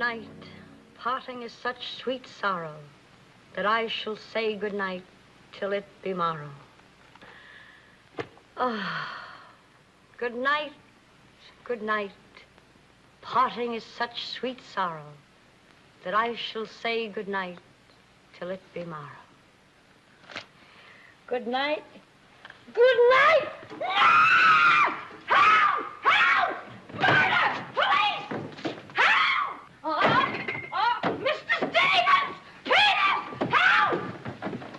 night. Parting is such sweet sorrow that I shall say good night till it be morrow. Oh, good night, good night. Parting is such sweet sorrow that I shall say good night till it be morrow. Good night. Good night! Ah! Help! Help! Murder! Police! Help! Oh, Mr. Stevens! Peter! Help!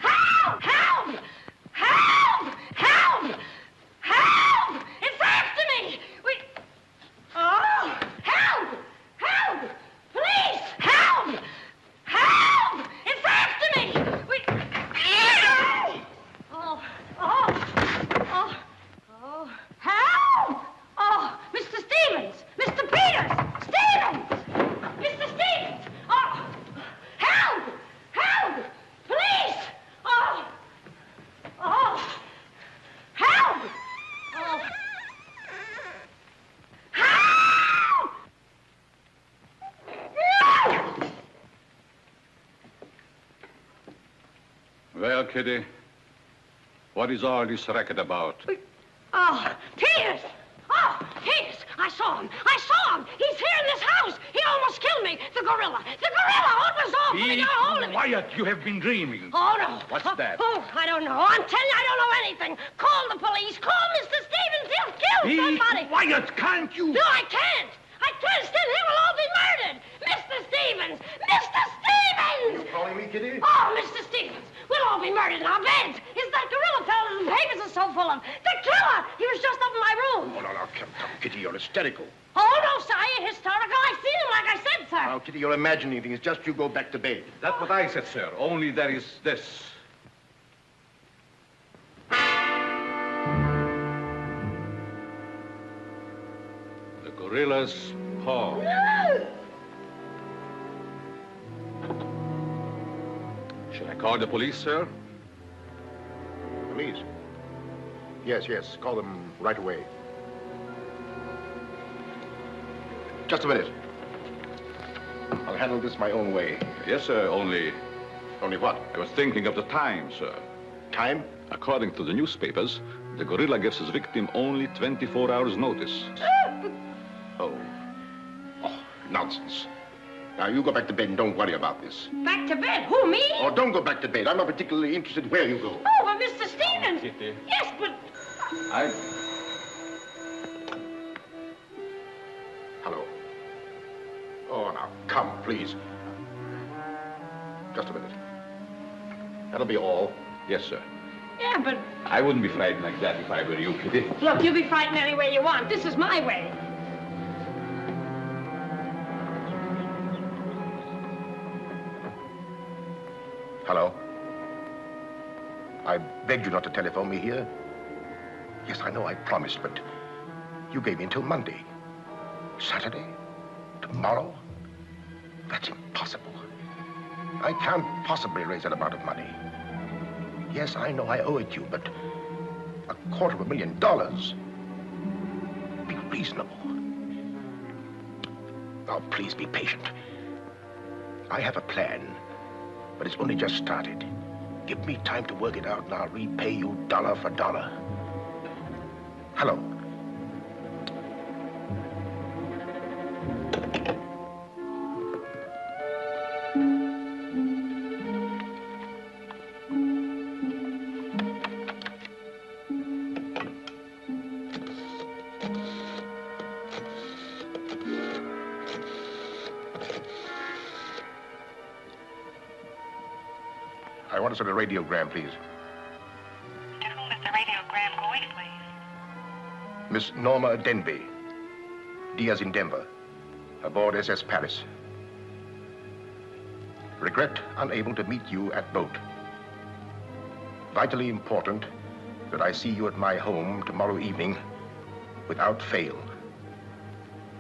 Help! Help! Help! Help! Help! It's after me! Oh! Help! Help! Police! Help! Help! It's after me! Help! Oh, Mr. Stevens! Mr. Peters! Stevens! Mr. Stevens! Oh, help! Help! Police! Oh! Oh! Help! Oh! Help! Well, Kitty, what is all this racket about? Oh, Peters! Oh, Peters! I saw him! I saw him! He's here in this house! He almost killed me! The gorilla! The gorilla! Oh, it was awful! He got hold of me! Quiet! You have been dreaming. Oh, no. What's that? Oh, I don't know. I'm telling you, I don't know anything. Call the police. Call Mr. Stevens. He'll kill somebody. Be quiet, can't you? No, I can't. I can't. Still, he will all be murdered. Mr. Stevens! Mr. Stevens! You calling me, Kitty? Oh, Mr. Stevens! We'll all be murdered in our beds. Is that gorilla fellow the papers are so full of? The killer! He was just up in my room. Oh, no, come, Kitty, you're hysterical. Oh, no, sir, you're hysterical. I've seen him, like I said, sir. Now, Kitty, you're imagining things. Just you go back to bed. That's what I said, sir. Only there is this. The gorilla's paw. No! Shall I call the police, sir? Police? Yes, call them right away. Just a minute. I'll handle this my own way. Yes, sir, only Only what? I was thinking of the time, sir. Time? According to the newspapers, the gorilla gives his victim only 24 hours' notice. Oh, nonsense. Now, you go back to bed and don't worry about this. Back to bed? Who, me? Oh, don't go back to bed. I'm not particularly interested where you go. Oh, but Mr. Stevens. Kitty. Yes, but... Hello. Oh, now, come, please. Just a minute. That'll be all. Yes, sir. Yeah, but... I wouldn't be frightened like that if I were you, Kitty. Look, you be frightened any way you want. This is my way. Hello? I begged you not to telephone me here. Yes, I know I promised, but you gave me until Monday. Saturday? Tomorrow? That's impossible. I can't possibly raise that amount of money. Yes, I know I owe it you, but $250,000. Be reasonable. Now, please be patient. I have a plan, but it's only just started. Give me time to work it out, and I'll repay you dollar for dollar. Hello. I want to send a radiogram, please. To whom is the radiogram going, please? Miss Norma Denby, Diaz in Denver, aboard SS Paris. Regret unable to meet you at boat. Vitally important that I see you at my home tomorrow evening without fail.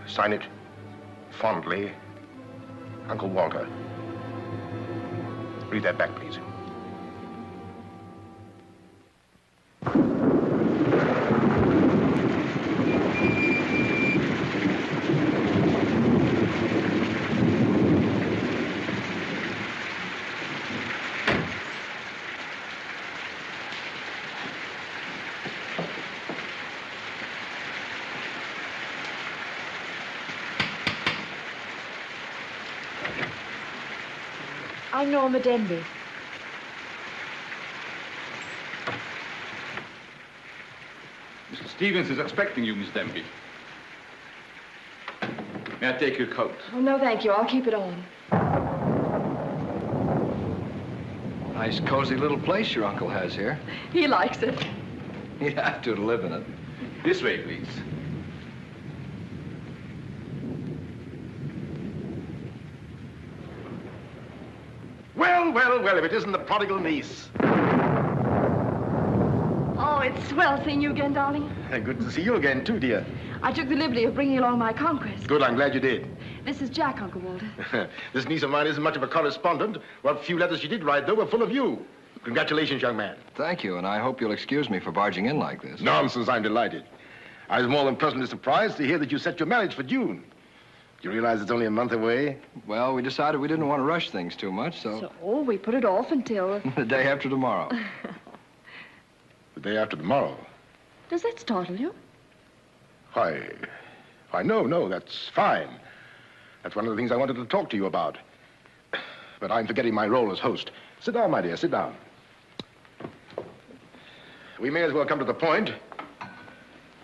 Sign it, fondly, Uncle Walter. Read that back, please. I'm Norma Denby. Mr. Stevens is expecting you, Miss Denby. May I take your coat? Oh, no, thank you. I'll keep it on. Nice, cozy little place your uncle has here. He likes it. He'd have to live in it. This way, please. Well, well, well, if it isn't the prodigal niece. Oh, it's swell seeing you again, darling. Good to see you again, too, dear. I took the liberty of bringing along my conquest. Good, I'm glad you did. This is Jack, Uncle Walter. This niece of mine isn't much of a correspondent. What few letters she did write, though, were full of you. Congratulations, young man. Thank you, and I hope you'll excuse me for barging in like this. Nonsense, I'm delighted. I was more than pleasantly surprised to hear that you set your marriage for June. Do you realize it's only a month away? Well, we decided we didn't want to rush things too much, so... So, we put it off until... the day after tomorrow. The day after tomorrow. Does that startle you? Why, no, that's fine. That's one of the things I wanted to talk to you about. But I'm forgetting my role as host. Sit down, my dear, sit down. We may as well come to the point.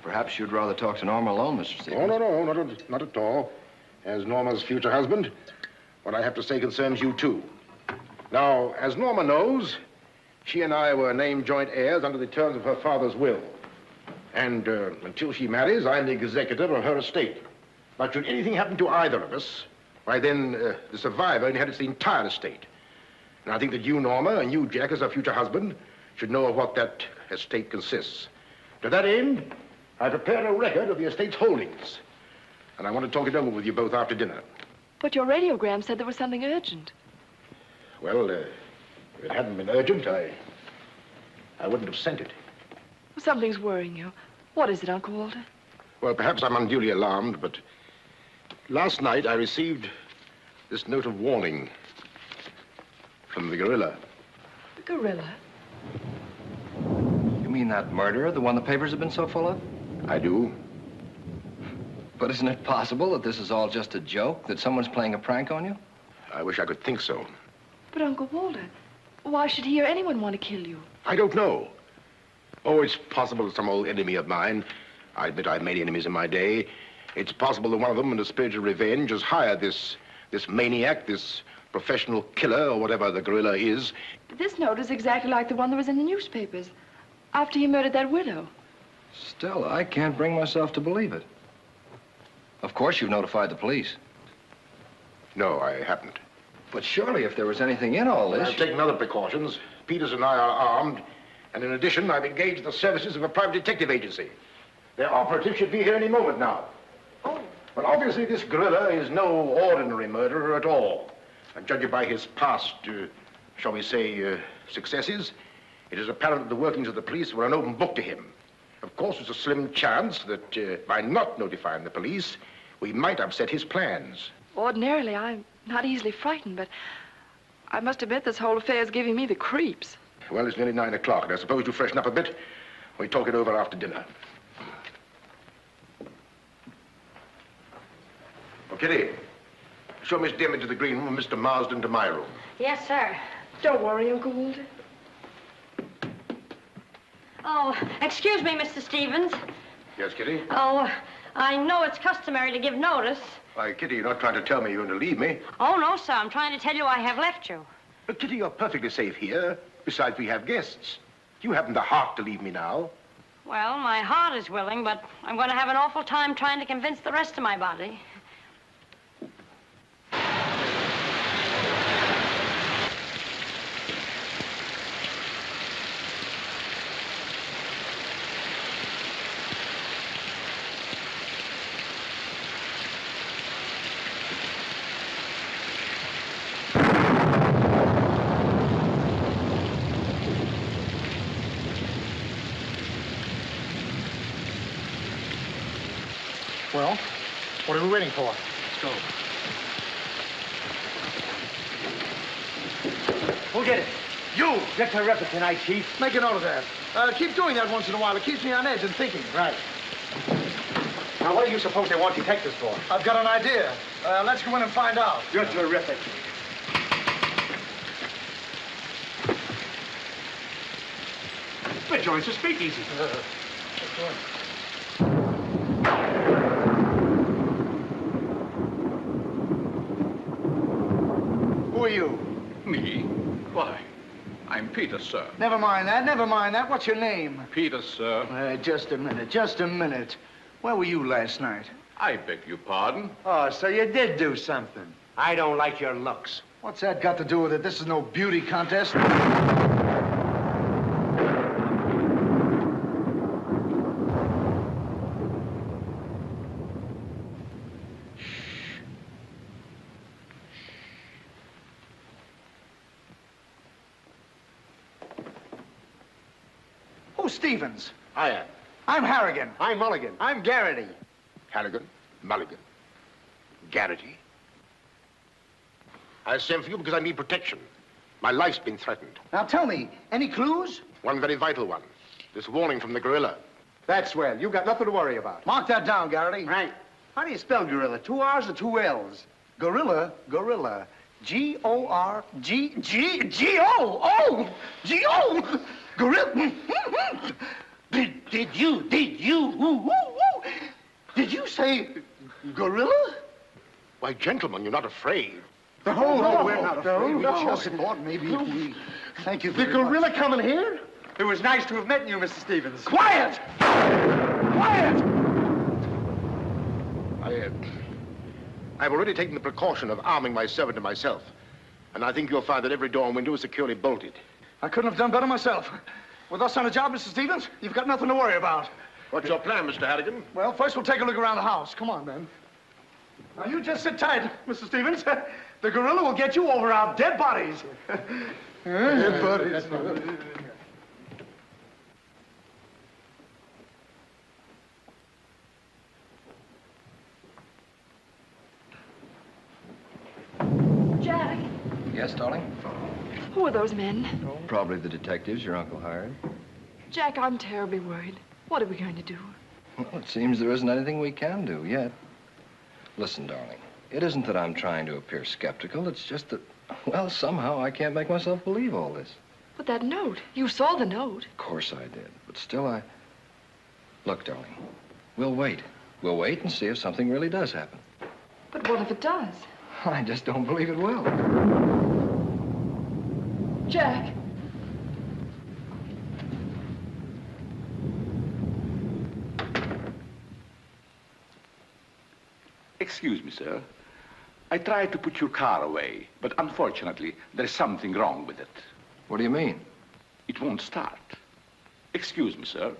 Perhaps you'd rather talk to Norma alone, Mr. Stevens. Oh, no, not at all. As Norma's future husband, what I have to say concerns you, too. Now, as Norma knows, she and I were named joint heirs under the terms of her father's will. And until she marries, I'm the executor of her estate. But should anything happen to either of us, why then the survivor inherits the entire estate. And I think that you, Norma, and you, Jack, as her future husband, should know of what that estate consists. To that end, I prepared a record of the estate's holdings. And I want to talk it over with you both after dinner. But your radiogram said there was something urgent. Well, if it hadn't been urgent, I wouldn't have sent it. Something's worrying you. What is it, Uncle Walter? Well, perhaps I'm unduly alarmed, but last night I received this note of warning from the gorilla. The gorilla? You mean that murderer, the one the papers have been so full of? I do. But isn't it possible that this is all just a joke, that someone's playing a prank on you? I wish I could think so. But, Uncle Walter, why should he or anyone want to kill you? I don't know. Oh, it's possible that some old enemy of mine, I admit I've made enemies in my day, it's possible that one of them, in the spirit of revenge, has hired this maniac, this professional killer, or whatever the gorilla is. This note is exactly like the one that was in the newspapers after he murdered that widow. Still, I can't bring myself to believe it. Of course, you've notified the police. No, I haven't. But surely, if there was anything in all this... I've taken other precautions. Peters and I are armed, and in addition, I've engaged the services of a private detective agency. Their operative should be here any moment now. Oh. But obviously, this gorilla is no ordinary murderer at all. And judging by his past, shall we say, successes, it is apparent that the workings of the police were an open book to him. Of course, there's a slim chance that by not notifying the police, we might upset his plans. Ordinarily, I'm not easily frightened, but I must admit this whole affair is giving me the creeps. Well, it's nearly 9 o'clock, and I suppose you freshen up a bit. We talk it over after dinner. Oh, Kitty, show Miss Demme to the green room and Mr. Marsden to my room. Yes, sir. Don't worry, Uncle Walter. Oh, excuse me, Mr. Stevens. Yes, Kitty? Oh, I know it's customary to give notice. Why, Kitty, you're not trying to tell me you're going to leave me. Oh, no, sir. I'm trying to tell you I have left you. But, Kitty, you're perfectly safe here. Besides, we have guests. You haven't the heart to leave me now. Well, my heart is willing, but I'm going to have an awful time trying to convince the rest of my body. Well, what are we waiting for? Let's go. We'll get it. You! You're terrific tonight, Chief. Make a note of that. Keep doing that once in a while. It keeps me on edge and thinking. Right. Now, what do you suppose they want detectives for? I've got an idea. Let's go in and find out. You're terrific. The joint's a speakeasy. Who are you? Me? Why? I'm Peter, sir. Never mind that, never mind that. What's your name? Peter, sir. Just a minute, just a minute. Where were you last night? I beg your pardon. Oh, so you did do something. I don't like your looks. What's that got to do with it? This is no beauty contest. Who's Stevens? I am. I'm Harrigan. I'm Mulligan. I'm Garrity. Harrigan, Mulligan, Garrity. I sent for you because I need protection. My life's been threatened. Now tell me, any clues? One very vital one. This warning from the gorilla. That's well. You got nothing to worry about. Mark that down, Garrity. Right. How do you spell gorilla? 2 R's or 2 L's? Gorilla, gorilla. G-O-R-G-G-G-O! G-O! Gorilla. Did you say gorilla? Why, gentlemen, you're not afraid. No, we're not afraid. no. We just thought maybe we... Thank you The very much. gorilla coming here? It was nice to have met you, Mr. Stevens. Quiet! Quiet! I've already taken the precaution of arming my servant and myself. And I think you'll find that every door and window is securely bolted. I couldn't have done better myself. With us on the job, Mr. Stevens, you've got nothing to worry about. What's your plan, Mr. Harrigan? Well, first we'll take a look around the house. Come on, then. Now, you just sit tight, Mr. Stevens. The gorilla will get you over our dead bodies. Dead bodies. Jack, Yes, darling? who are those men? Probably the detectives your uncle hired. Jack, I'm terribly worried. What are we going to do? Well, it seems there isn't anything we can do yet. Listen, darling, it isn't that I'm trying to appear skeptical. It's just that, well, somehow I can't make myself believe all this. But that note, you saw the note. Of course I did, but still Look, darling, we'll wait. We'll wait and see if something really does happen. But what if it does? I just don't believe it will. Jack. Excuse me, sir. I tried to put your car away, but unfortunately, there's something wrong with it. What do you mean? It won't start. Excuse me, sir.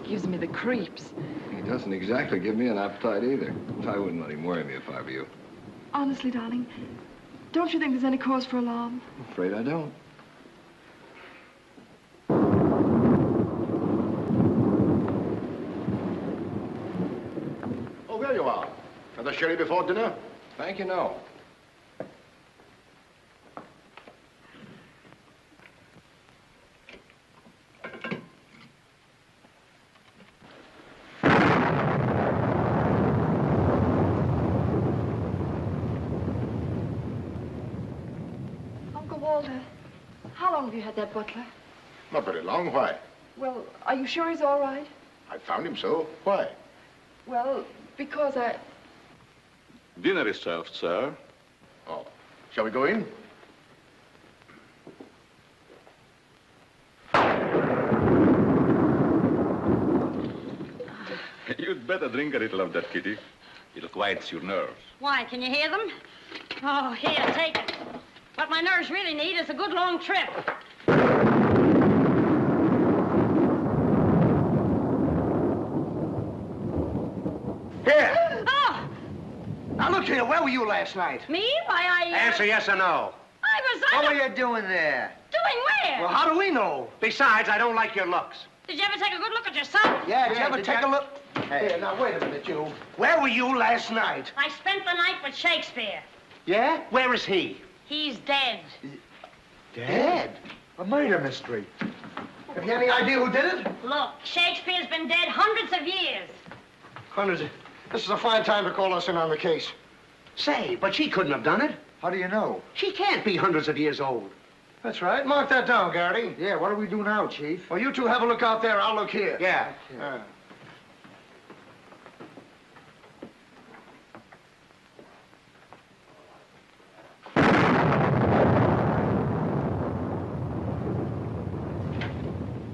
Gives me the creeps. He doesn't exactly give me an appetite either. I wouldn't let him worry me if I were you. Honestly, darling, don't you think there's any cause for alarm? I'm afraid I don't. Oh, there you are. Another sherry before dinner? Thank you, no. Uncle Walter, how long have you had that butler? Not very long. Why? Well, are you sure he's all right? I found him so. Why? Well, because I... Dinner is served, sir. Oh. Shall we go in? You'd better drink a little of that, Kitty. It'll quiet your nerves. Why, can you hear them? Oh, here, take it. What my nerves really need is a good long trip. Here! Oh, Now, look here, where were you last night? me? Why, Answer yes or no. What were you doing there? Doing where? Well, how do we know? Besides, I don't like your looks. Did you ever take a good look at yourself? Yeah, did you ever did take you- a look? Hey. Here, now, wait a minute, you. Where were you last night? I spent the night with Shakespeare. Yeah? Where is he? He's dead. Dead? A murder mystery. Have you any idea who did it? Look, Shakespeare's been dead hundreds of years. Hundreds. This is a fine time to call us in on the case. Say, but she couldn't have done it. How do you know? She can't be hundreds of years old. That's right. Mark that down, Garrity. Yeah, what do we do now, Chief? Well, you two have a look out there. I'll look here. Yeah.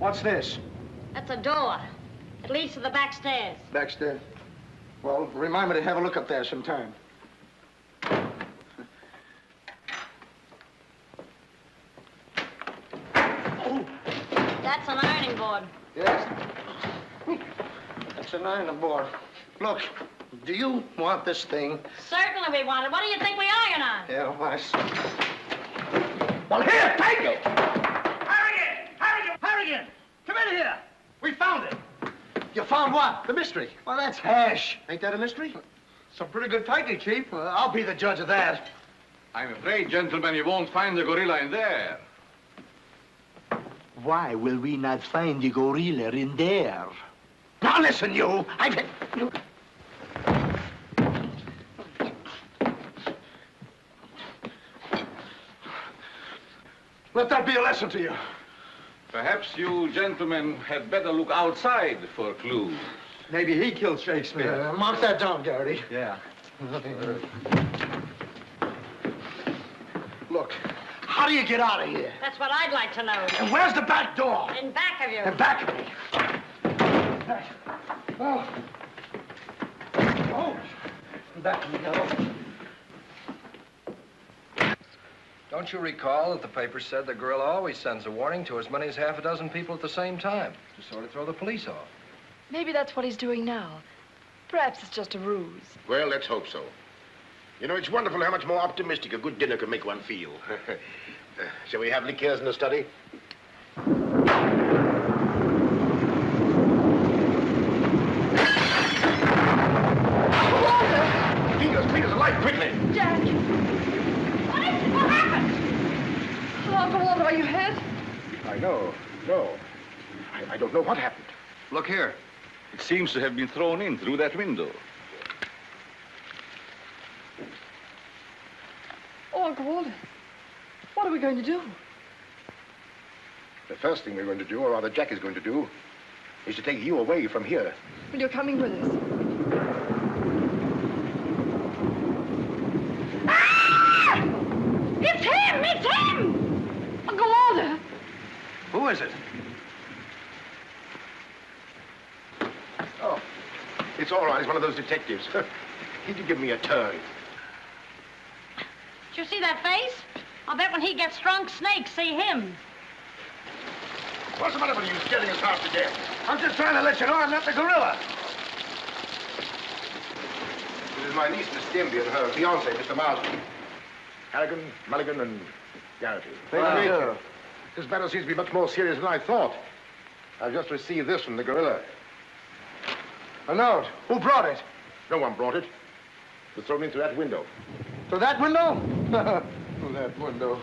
What's this? That's a door. It leads to the back stairs. Backstairs. Well, remind me to have a look up there sometime. That's an ironing board. Yes. That's an iron board. Look, do you want this thing? Certainly we want it. What do you think we iron on? Yeah, I see. Well, here, take it! Harrigan! Come in here! We found it. You found what? The mystery. Well, that's hash. Ain't that a mystery? Some pretty good fighting, Chief. I'll be the judge of that. I'm afraid, gentlemen, you won't find the gorilla in there. Why will we not find the gorilla in there? Now listen, you. Let that be a lesson to you. Perhaps you gentlemen had better look outside for clues. Maybe he killed Shakespeare. Mark that down, Garrity. Yeah. Look, how do you get out of here? That's what I'd like to know. And where's the back door? In back of you. In back of me. Oh. Oh. Back of me, now. Don't you recall that the paper said the gorilla always sends a warning to as many as half a dozen people at the same time to sort of throw the police off? Maybe that's what he's doing now. Perhaps it's just a ruse. Well, let's hope so. You know, it's wonderful how much more optimistic a good dinner can make one feel. Shall we have liqueurs in the study? Peter's alive, quickly! Jack! What is it? What happened? Oh, Uncle Walter, are you hurt? I know. No. I don't know what happened. Look here. It seems to have been thrown in through that window. Oh, Uncle Walter, what are we going to do? The first thing we're going to do, or rather Jack is going to do, is to take you away from here. Well, you're coming with us. Ah! It's him! It's him! Uncle Walter! Who is it? Oh, it's all right. It's one of those detectives. He did give me a turn. Did you see that face? I'll bet when he gets drunk, snakes see him. What's the matter with you scaring us half to death? I'm just trying to let you know I'm not the gorilla. This is my niece, Miss Denby, and her fiancé, Mr. Marsden. Harrigan, Mulligan, and Garrity. Thank you. This matter seems to be much more serious than I thought. I've just received this from the gorilla. A note. Who brought it? No one brought it. It was thrown in through that window. Through that window? Through that window.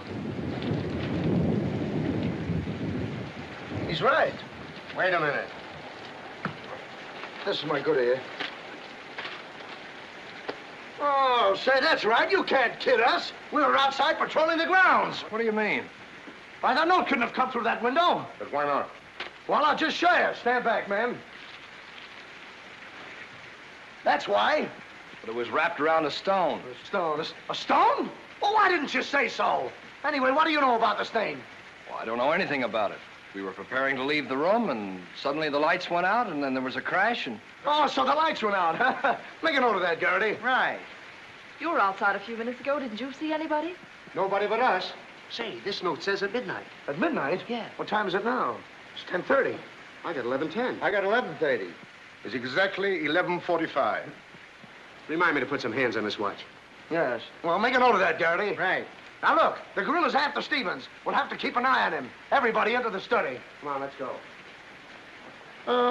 He's right. Wait a minute. This is my good ear. Oh, say, that's right. You can't kid us. We were outside patrolling the grounds. What do you mean? Why, that note couldn't have come through that window. But why not? Well, I'll just show you. Stand back, man. That's why. But it was wrapped around a stone. A stone. A stone? Oh, why didn't you say so? Anyway, what do you know about this thing? Well, I don't know anything about it. We were preparing to leave the room, and suddenly the lights went out, and then there was a crash, and... Oh, so the lights went out. Make a note of that, Garrity. Right. You were outside a few minutes ago. Didn't you see anybody? Nobody but us. Say, this note says at midnight. At midnight? Yeah. What time is it now? It's 10:30. I got 11:10. I got 11:30. It's exactly 11:45. Remind me to put some hands on this watch. Yes. Well, make a note of that, Garrity. Right. Now, look, the gorilla's after Stevens. We'll have to keep an eye on him. Everybody into the study. Come on, let's go.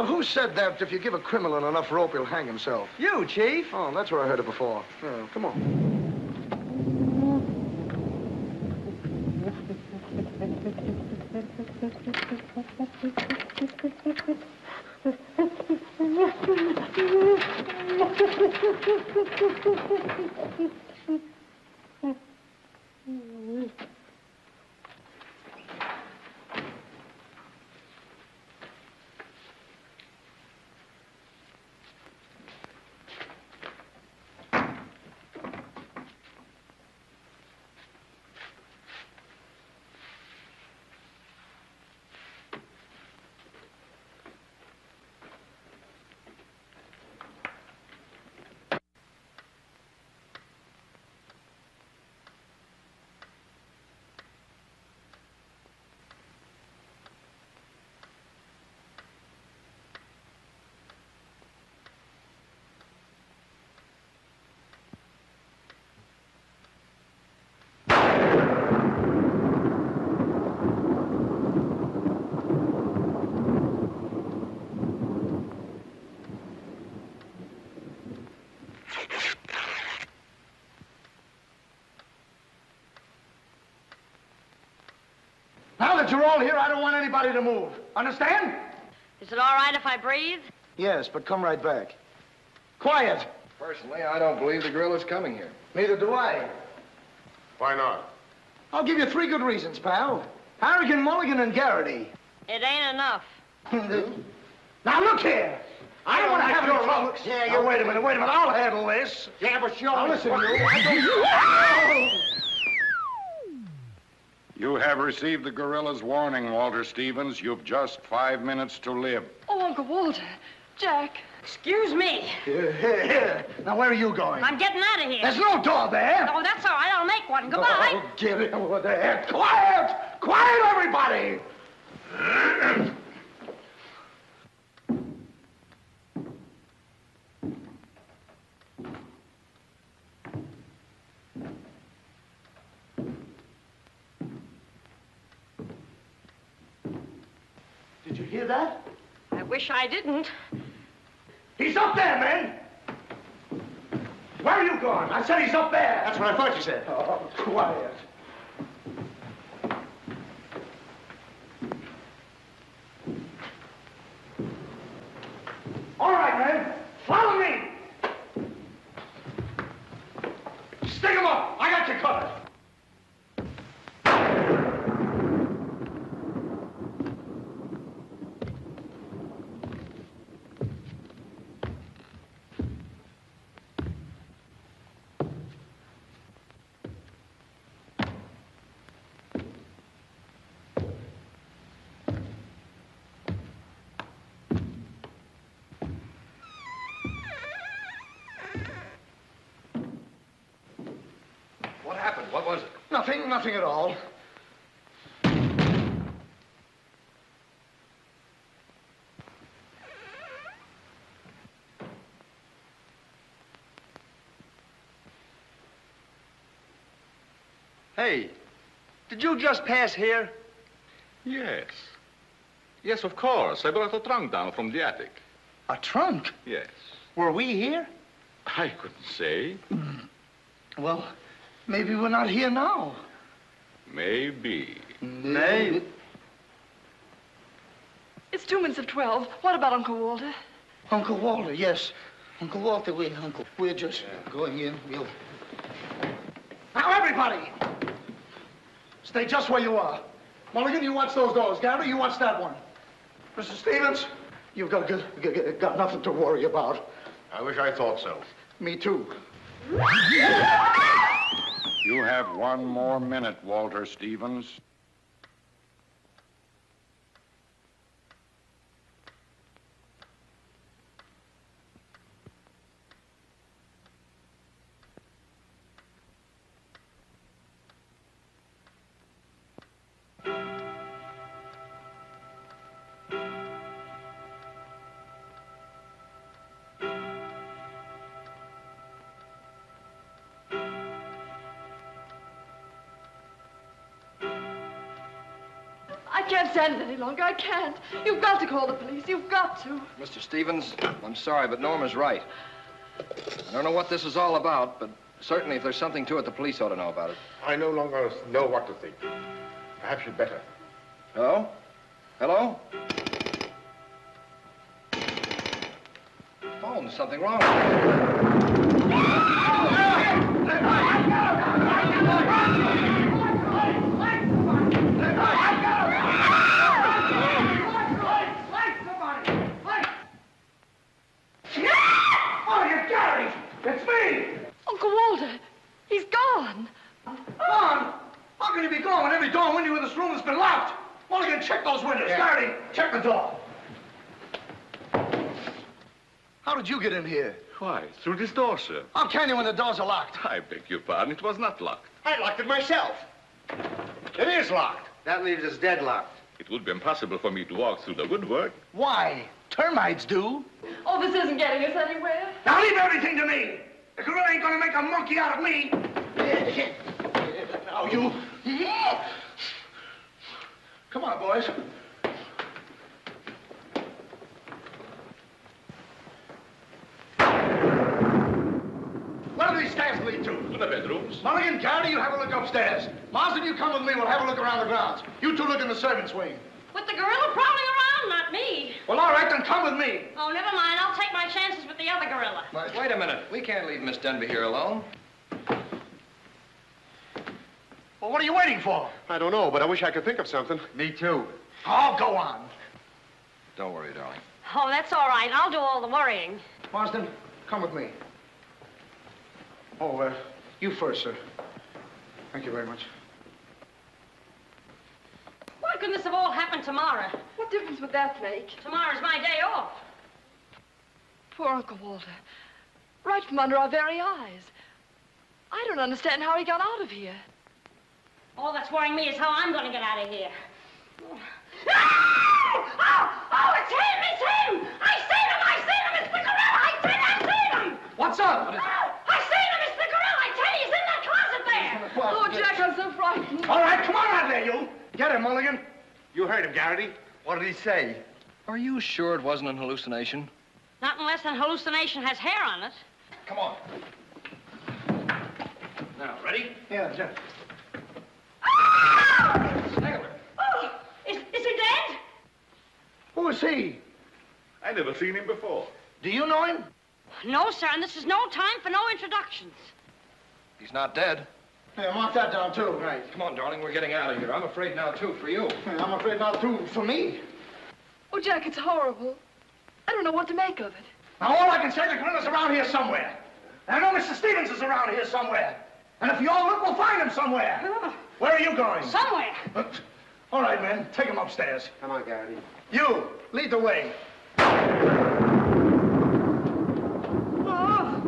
Who said that if you give a criminal enough rope, he'll hang himself? You, Chief. Oh, that's where I heard it before. Oh, come on. that you're all here, I don't want anybody to move. Understand? Is it all right if I breathe? Yes, but come right back. Quiet. Personally, I don't believe the gorilla's coming here. Neither do I. Why not? I'll give you 3 good reasons, pal. Harrigan, Mulligan, and Garrity. It ain't enough. Now, look here. I don't want to have any trouble. Yeah, you wait a minute, I'll handle this. Yeah, but sure. Now, listen, you. You have received the gorilla's warning, Walter Stevens. You've just 5 minutes to live. Oh, Uncle Walter. Jack. Excuse me. Here. Now, where are you going? I'm getting out of here. There's no door there. Oh, that's all right. I'll make one. Goodbye. Oh, get over there. Quiet! Quiet, everybody! Did you hear that? I wish I didn't. He's up there, man! Where are you going? I said he's up there. That's what I thought you said. Oh, quiet. All right, man. Follow me. Stick him up. I got you covered. What happened? What was it? Nothing at all. Hey, did you just pass here? Yes. Yes, of course. I brought a trunk down from the attic. A trunk? Yes. Were we here? I couldn't say. Well, maybe we're not here now. Maybe. Maybe. It's 2 minutes of 12. What about Uncle Walter? Uncle Walter, yes. Uncle Walter, we're just going in. We'll... Now, everybody! Stay just where you are. Mulligan, you watch those doors. Gary, you watch that one. Mr. Stevens, you've got nothing to worry about. I wish I thought so. Me too. You have 1 more minute, Walter Stevens. I can't stand it any longer. I can't. You've got to call the police. You've got to. Mr. Stevens, I'm sorry, but Norma's right. I don't know what this is all about, but certainly if there's something to it, the police ought to know about it. I no longer know what to think. Perhaps you'd better. Hello? Hello? Phone, something wrong with it. It's me! Uncle Walter, he's gone. Gone? How can you be gone when every door and window in this room has been locked? Mulligan, check those windows. Gary, check the door. How did you get in here? Why, through this door, sir. How can you when the doors are locked? I beg your pardon. It was not locked. I locked it myself. It is locked. That leaves us deadlocked. It would be impossible for me to walk through the woodwork. Why? Termites do. Oh, this isn't getting us anywhere. Now leave everything to me. The gorilla ain't gonna make a monkey out of me. Now you. Come on, boys. Where do these stairs lead to? to the bedrooms. Mulligan, Garrity, you have a look upstairs. Marsden, you come with me. We'll have a look around the grounds. You two look in the servants' wing. With the gorilla prowling around, not me. Well, all right, then come with me. Oh, never mind. I'll take my chances with the other gorilla. Wait a minute. We can't leave Miss Denby here alone. Well, what are you waiting for? I don't know, but I wish I could think of something. Me too. Oh, go on. Don't worry, darling. Oh, that's all right. I'll do all the worrying. Marsden, come with me. Oh, you first, sir. Thank you very much. Why couldn't this have all happened tomorrow? What difference would that make? Tomorrow's my day off. Poor Uncle Walter. Right from under our very eyes. I don't understand how he got out of here. All that's worrying me is how I'm going to get out of here. Oh, it's him! It's him! I seen him! I seen him! It's the gorilla! I seen him! What's up? I seen him! It's the gorilla! I tell you, he's in that closet there! Oh, Jack, I'm so frightened. All right, come on out there, you. Get him, Mulligan. You heard him, Garrity. What did he say? Are you sure it wasn't an hallucination? Not unless an hallucination has hair on it. Come on. Now, ready? Yeah, Jeff. Oh, is he dead? Who is he? I never seen him before. Do you know him? No, sir, and this is no time for no introductions. He's not dead. Yeah, mark that down, too. Right. Come on, darling, we're getting out of here. I'm afraid now, too, for you. Yeah, I'm afraid not, too, for me. Oh, Jack, it's horrible. I don't know what to make of it. Now, all I can say, the gorilla's around here somewhere. And I know Mr. Stevens is around here somewhere. And if you all look, we'll find him somewhere. Where are you going? Somewhere. All right, men, take him upstairs. Come on, Garrity. You, lead the way. Oh.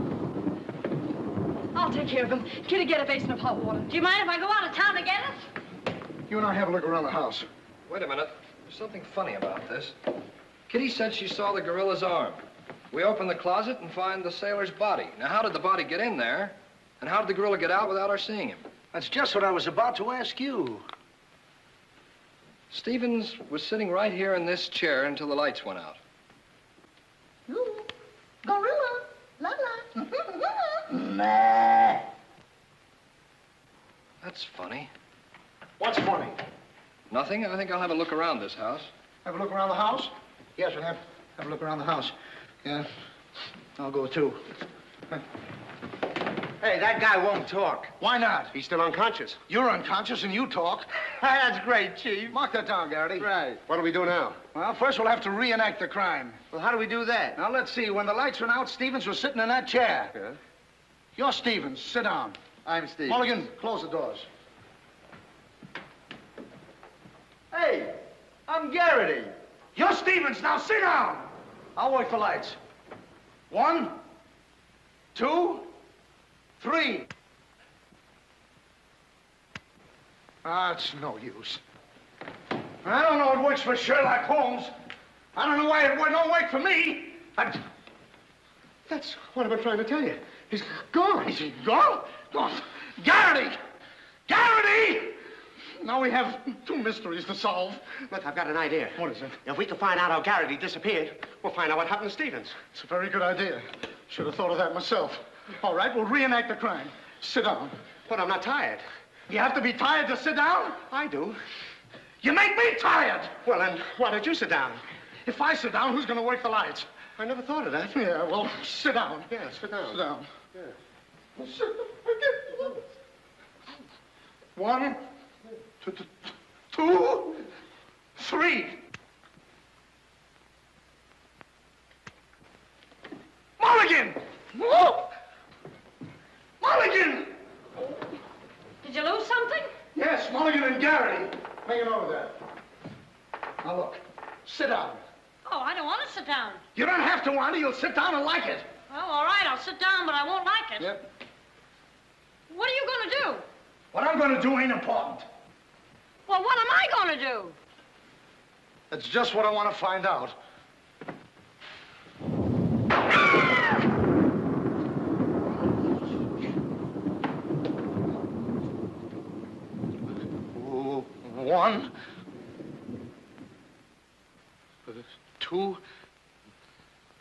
I'll take care of him. Kitty, get a basin of hot water. Do you mind if I go out of town to get it? You and I have a look around the house. Wait a minute. There's something funny about this. Kitty said she saw the gorilla's arm. We open the closet and find the sailor's body. Now, how did the body get in there? And how did the gorilla get out without our seeing him? That's just what I was about to ask you. Stevens was sitting right here in this chair until the lights went out. Ooh, gorilla, la la. Nah. That's funny. What's funny? Nothing. I think I'll have a look around this house. Have a look around the house? Yes, we'll have a look around the house. Yeah, I'll go too. Hey, that guy won't talk. Why not? He's still unconscious. You're unconscious and you talk. That's great, Chief. Mark that down, Garrity. Right. What do we do now? Well, first we'll have to reenact the crime. Well, how do we do that? Now, let's see. When the lights went out, Stevens was sitting in that chair. Yeah? You're Stevens. Sit down. I'm Steve. Mulligan, close the doors. Hey, I'm Garrity. You're Stevens. Now, sit down. I'll wait for lights. 1, 2, 3. It's no use. I don't know it works for Sherlock Holmes. I don't know why it don't work for me. That's what I've been trying to tell you. He's gone. Is he gone? Gone. Garrity! Garrity! Now we have 2 mysteries to solve. Look, I've got an idea. What is it? If we can find out how Garrity disappeared, we'll find out what happened to Stevens. It's a very good idea. Should have thought of that myself. All right, we'll reenact the crime. Sit down. But I'm not tired. You have to be tired to sit down? I do. You make me tired! Well, then, why don't you sit down? If I sit down, who's going to work the lights? I never thought of that. Yeah, well, sit down. Yeah, sit down. Sit down. Yeah. Sit down. 1, 2, 3. Mulligan! Mulligan! Did you lose something? Yes, Mulligan and Garrity. Make a note of that. Now, look. Sit down. Oh, I don't want to sit down. You don't have to, Auntie. You'll sit down and like it. Well, all right, I'll sit down, but I won't like it. Yep. What are you going to do? What I'm going to do ain't important. Well, what am I going to do? That's just what I want to find out. Ooh, 1, 2,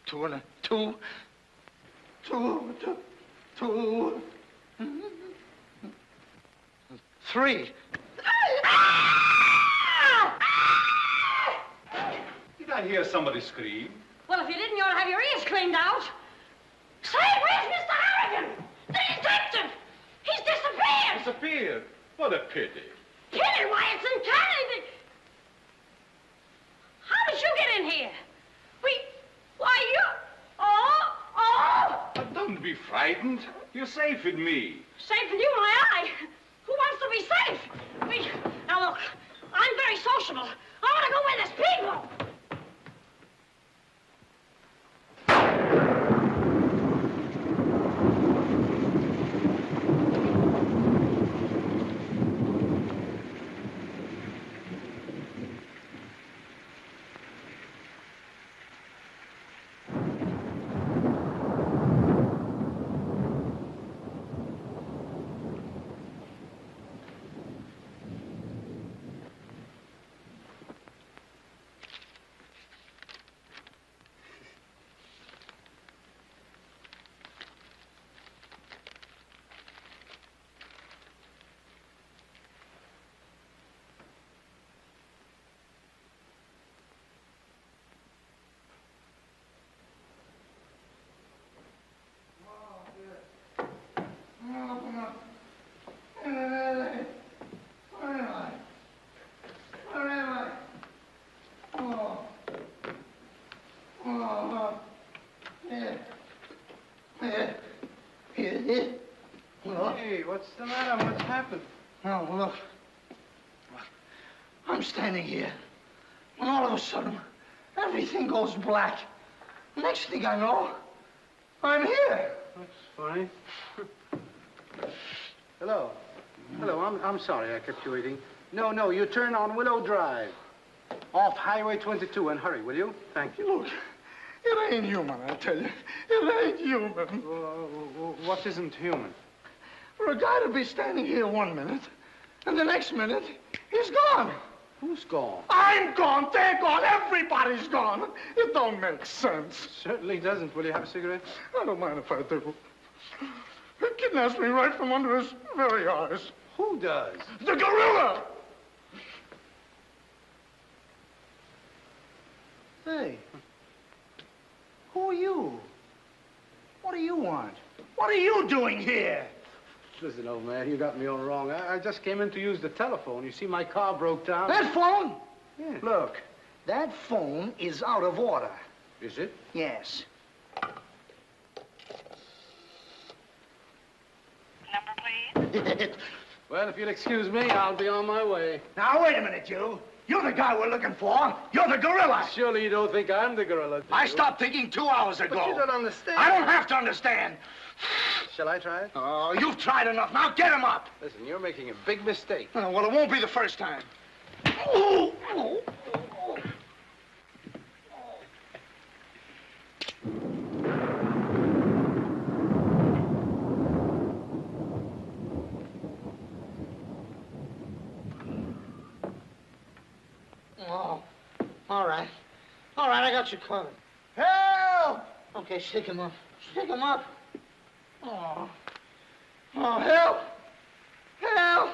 2 and a 2, 2, 2, 2, 3. Did I hear somebody scream? Well, if you didn't, you ought to have your ears cleaned out. Say, where's Mr. Harrigan? The detective! He's disappeared! Disappeared? What a pity. Pity? Why, it's uncanny. How did you get in here? Why, you... Oh! But don't be frightened. You're safe with me. Safe with you, my eye. Who wants to be safe? Now, look, I'm very sociable. I want to go where there's people. Hey, what's the matter? What's happened? Oh, look. I'm standing here, and all of a sudden, everything goes black. Next thing I know, I'm here. That's funny. Hello. Hello, I'm sorry I kept you waiting. No, you turn on Willow Drive. Off Highway 22, and hurry, will you? Thank you. Look, it ain't human, I tell you. It ain't human. What isn't human? For a guy to be standing here 1 minute, and the next minute, he's gone. Who's gone? I'm gone, they're gone, everybody's gone. It don't make sense. Certainly doesn't. Will you have a cigarette? I don't mind if I do. He kidnaps me right from under his very eyes. Who does? The gorilla! Hey, who are you? What do you want? What are you doing here? Listen, old man, you got me all wrong. I just came in to use the telephone. You see, my car broke down. That phone? Yeah. Look, that phone is out of order. Is it? Yes. Number, please. Well, if you'll excuse me, I'll be on my way. Now, wait a minute, you. You're the guy we're looking for. You're the gorilla. Surely you don't think I'm the gorilla, do I you? stopped thinking 2 hours ago. But you don't understand. I don't have to understand. Shall I try it? Oh, you've tried enough. Now get him up. Listen, you're making a big mistake. Oh, well, it won't be the first time. Oh, oh, oh. Oh, all right. All right, I got you covered. Help! Okay, shake him up. Shake him up. Oh. Oh, help! Help!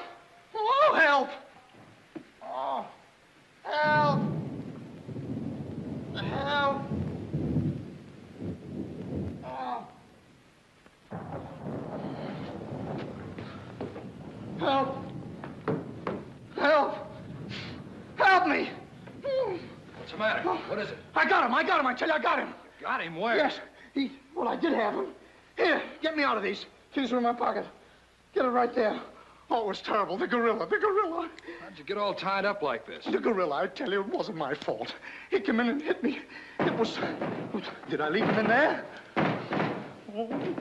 Oh, help! Oh, help! Help! Oh. Help! Help! Help me! What's the matter? What is it? I got him, I tell you, I got him. Got him where? Yes, well, I did have him. Here, get me out of these. Keys are in my pocket. Get it right there. Oh, it was terrible. The gorilla. How'd you get all tied up like this? The gorilla, I tell you, it wasn't my fault. He came in and hit me. It was... Did I leave him in there? Oh.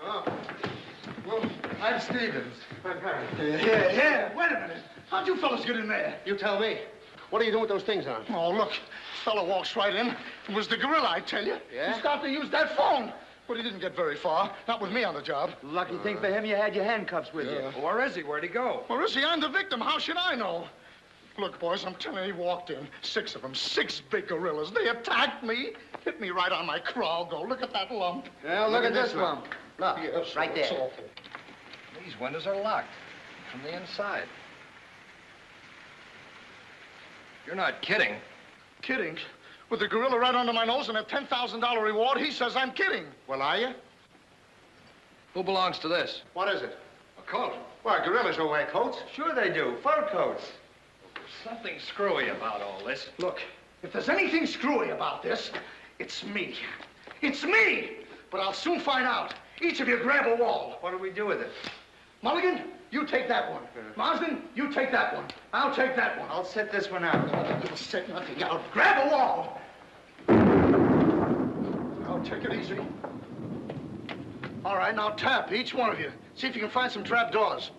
Oh. Well, I'm Stevens. I'm Harry. Here. Wait a minute. How'd you fellas get in there? You tell me. What are you doing with those things on? Oh, look. Fellow walks right in. It was the gorilla, I tell you. Yeah? He started to use that phone. But he didn't get very far. Not with me on the job. Lucky thing for him, you had your handcuffs with you. Where is he? Where'd he go? Where is he? I'm the victim. How should I know? Look, boys, I'm telling you, he walked in. 6 of them, 6 big gorillas. They attacked me, hit me right on my crawl go. Look at that lump. Yeah, look at this lump. Look, yes, right it's there. awful. These windows are locked from the inside. You're not kidding. Kidding? With the gorilla right under my nose and a $10,000 reward, he says I'm kidding. Well, are you? Who belongs to this? What is it? A coat. Well, gorillas don't wear coats. Sure they do. Fur coats. Something screwy about all this. Look, if there's anything screwy about this, it's me. It's me! But I'll soon find out. Each of you grab a wall. What do we do with it? Mulligan, you take that one. Marsden, you take that one. I'll take that one. I'll set this one out. You'll set nothing out. Grab a wall. I'll take it easy. All right, now tap, each one of you. See if you can find some trap doors.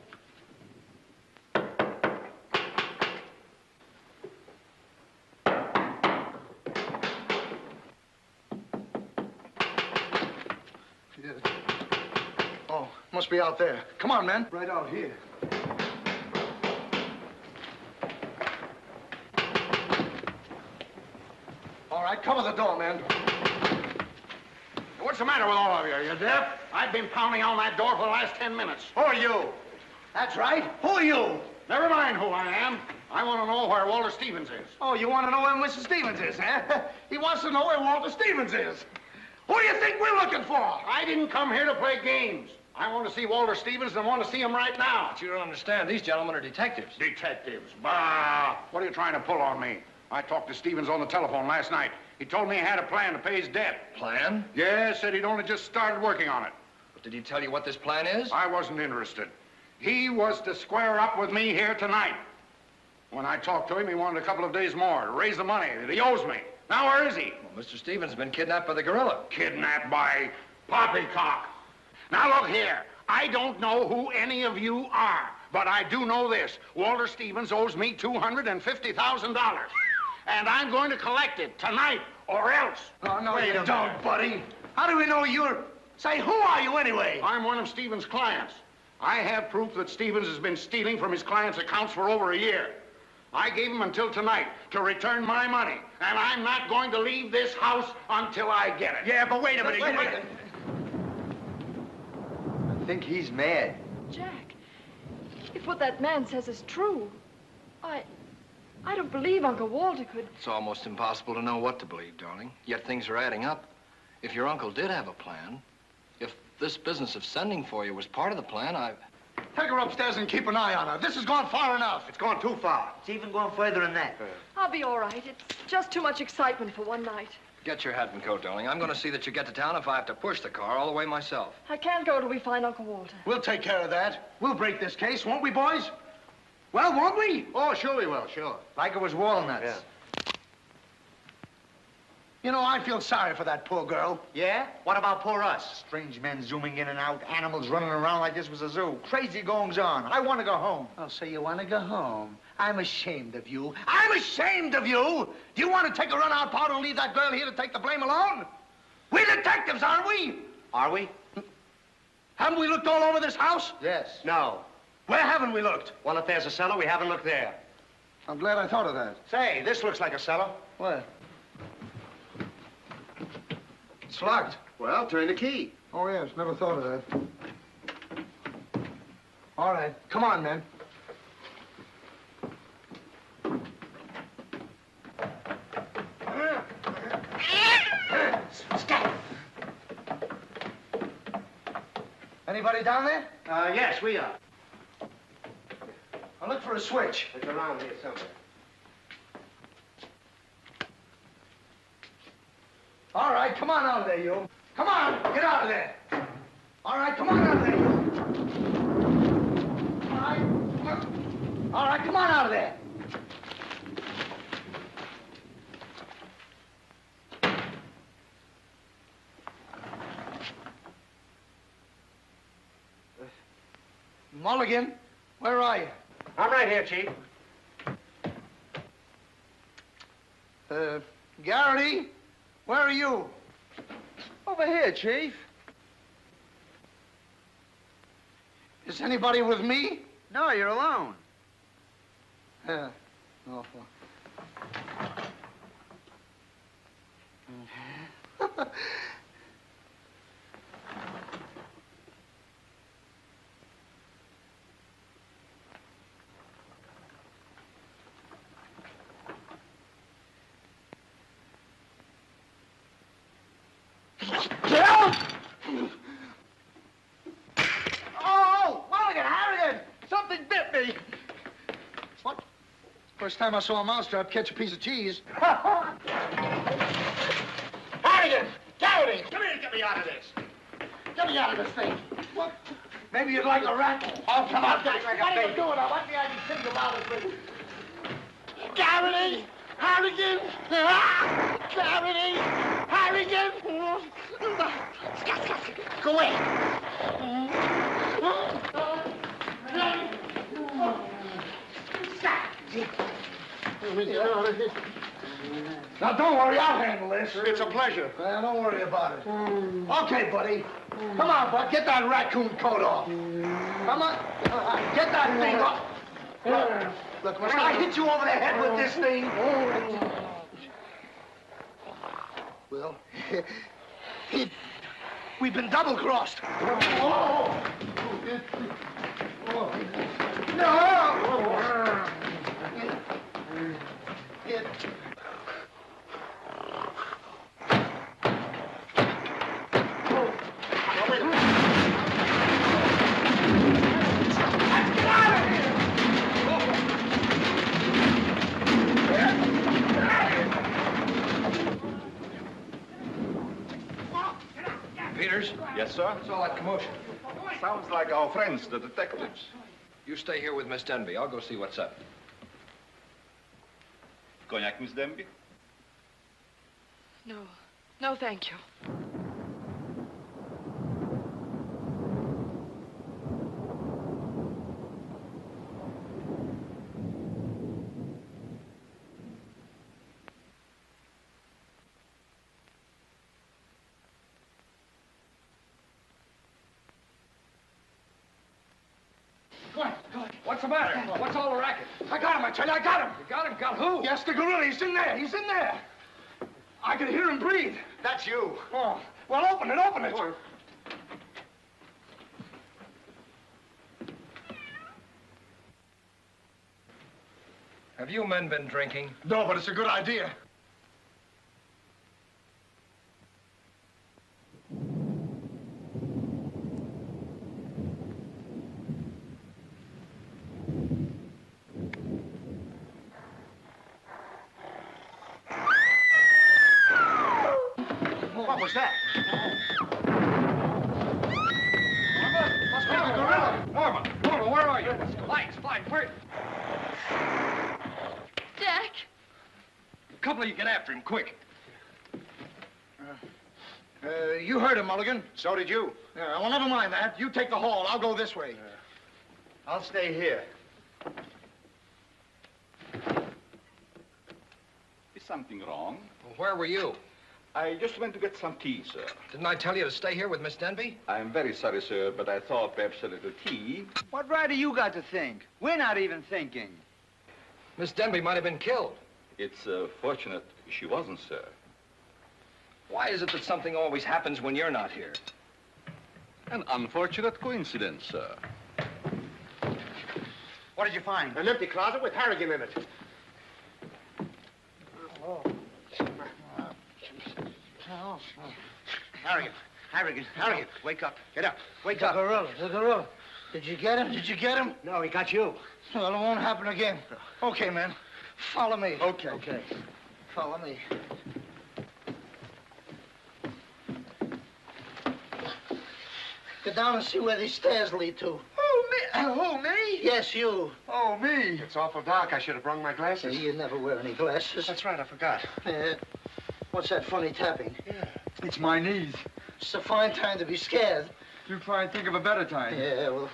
Oh, must be out there. Come on, men. Right out here. All right, cover the door, man. What's the matter with all of you? Are you deaf? I've been pounding on that door for the last 10 minutes. Who are you? That's right. Who are you? Never mind who I am. I want to know where Walter Stevens is. Oh, you want to know where Mr. Stevens is, huh? He wants to know where Walter Stevens is. Who do you think we're looking for? I didn't come here to play games. I want to see Walter Stevens and want to see him right now. But you don't understand. These gentlemen are detectives. Detectives? Bah! What are you trying to pull on me? I talked to Stevens on the telephone last night. He told me he had a plan to pay his debt. Plan? Yes, said he'd only just started working on it. But did he tell you what this plan is? I wasn't interested. He was to square up with me here tonight. When I talked to him, he wanted a couple of days more to raise the money that he owes me. Now, where is he? Well, Mr. Stevens has been kidnapped by the gorilla. Kidnapped by poppycock. Now, look here. I don't know who any of you are, but I do know this. Walter Stevens owes me $250,000. And I'm going to collect it tonight, or else. Oh, no, you don't, buddy. How do we know you're... Say, who are you anyway? I'm one of Stevens' clients. I have proof that Stevens has been stealing from his clients' accounts for over a year. I gave him until tonight to return my money, and I'm not going to leave this house until I get it. Yeah, but wait a minute. Wait a minute. I think he's mad. Jack, if what that man says is true, I don't believe Uncle Walter could... It's almost impossible to know what to believe, darling. Yet things are adding up. If your uncle did have a plan, if this business of sending for you was part of the plan, Take her upstairs and keep an eye on her. This has gone far enough. It's gone too far. It's even going further than that. I'll be all right. It's just too much excitement for one night. Get your hat and coat, darling. I'm going to see that you get to town if I have to push the car all the way myself. I can't go till we find Uncle Walter. We'll take care of that. We'll break this case, won't we, boys? Well, won't we? Oh, sure we will, sure. Like it was walnuts. Yeah. You know, I feel sorry for that poor girl. Yeah? What about poor us? Strange men zooming in and out, animals running around like this was a zoo. Crazy goings on. I want to go home. Oh, so you want to go home? I'm ashamed of you. I'm ashamed of you! Do you want to take a run-out powder and leave that girl here to take the blame alone? We're detectives, aren't we? Are we? Haven't we looked all over this house? Yes. No. Where haven't we looked? Well, if there's a cellar, we haven't looked there. I'm glad I thought of that. Say, this looks like a cellar. Where? It's locked. Well, turn the key. Oh, yes, never thought of that. All right, come on, men. Anybody down there? Yes, we are. I'll look for a switch. It's around here somewhere. All right, come on out of there, you. Come on, get out of there. All right, come on out of there, you. All right, all right, come on out of there. Mulligan, where are you? I'm right here, Chief. Garrity, where are you? Over here, Chief. Is anybody with me? No, you're alone. Awful. Oh, Mulligan, Harrigan! Something bit me. What? First time I saw a mousetrap catch a piece of cheese. Harrigan! Garrity! Come here and get me out of this. Get me out of this thing. What? Maybe you'd like a rat. Oh, come on. What are you doing? I want me to think about it. Garrity! Harrigan! Garrity! Harrigan! Go away! Now, don't worry, I'll handle this. It's a pleasure. Well, don't worry about it. Okay, buddy. Come on, bud. Get that raccoon coat off. Come on. Get that thing off. Look, when I hit you over the head with this thing... Well, we've been double-crossed. Oh. No! Peters? Yes, sir? What's all that commotion? Sounds like our friends, the detectives. You stay here with Miss Denby. I'll go see what's up. Cognac, Miss Denby? No. No, thank you. What's the matter? What's all the racket? I got him, I tell you, I got him. You got him? Got who? Yes, the gorilla. He's in there. He's in there. I can hear him breathe. That's you. Oh, well, open it, open it. Have you men been drinking? No, but it's a good idea. What was that? Must be the gorilla. Norma, where are you? Lights, fine, where? Jack! A couple of you get after him, quick. You heard him, Mulligan. So did you. Yeah, well, never mind that. You take the hall. I'll go this way. I'll stay here. Is something wrong? Well, where were you? I just went to get some tea, sir. Didn't I tell you to stay here with Miss Denby? I'm very sorry, sir, but I thought perhaps a little tea. What right do you got to think? We're not even thinking. Miss Denby might have been killed. It's fortunate she wasn't, sir. Why is it that something always happens when you're not here? An unfortunate coincidence, sir. What did you find? An empty closet with Harrigan in it. Harrigan, wake up. Get up. Wake up. The gorilla. Did you get him? Did you get him? No, he got you. Well, it won't happen again. Okay, man. Follow me. Okay. Okay. Follow me. Get down and see where these stairs lead to. Who, me? Yes, you. Oh, me. It's awful dark. I should have brought my glasses. You never wear any glasses. That's right, I forgot. What's that funny tapping? It's my knees. It's a fine time to be scared. You try and think of a better time. Yeah, well...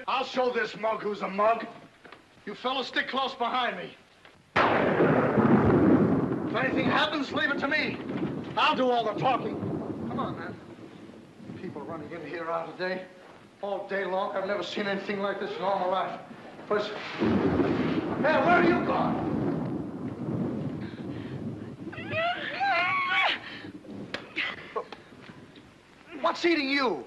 I'll show this mug who's a mug. You fellas stick close behind me. If anything happens, leave it to me. I'll do all the talking. Come on, man. People running in here out today, all day long. I've never seen anything like this in all my life. First, hey, where are you going? What's eating you?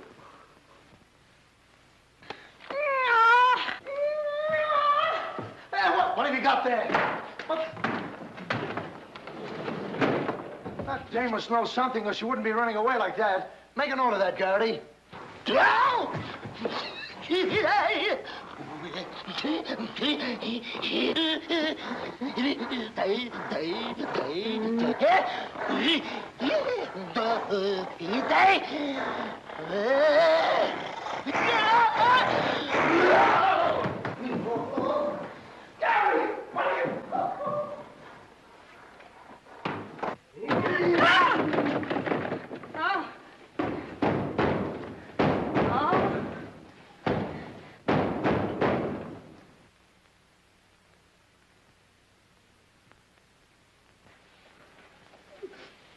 Hey, what have you got there? What? That dame must know something or she wouldn't be running away like that. Make a note of that, Garrity.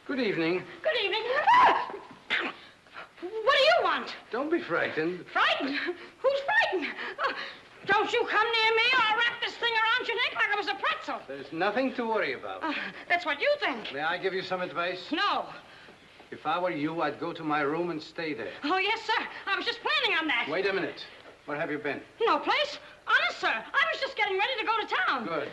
Good evening. Good evening. What do you want? Don't be frightened. Frightened? Who's frightened? Don't you come near me or I'll wrap this thing around your neck like it was a pretzel. There's nothing to worry about. That's what you think. May I give you some advice? No. If I were you, I'd go to my room and stay there. Oh, yes, sir. I was just planning on that. Wait a minute. Where have you been? No place. Honest, sir. I was just getting ready to go to town. Good.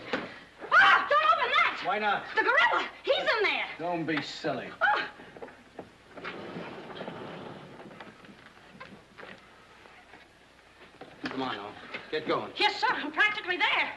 Ah! Don't open that! Why not? The gorilla. He's in there. Don't be silly. Oh. Come on, now. Get going. Yes, sir. I'm practically there.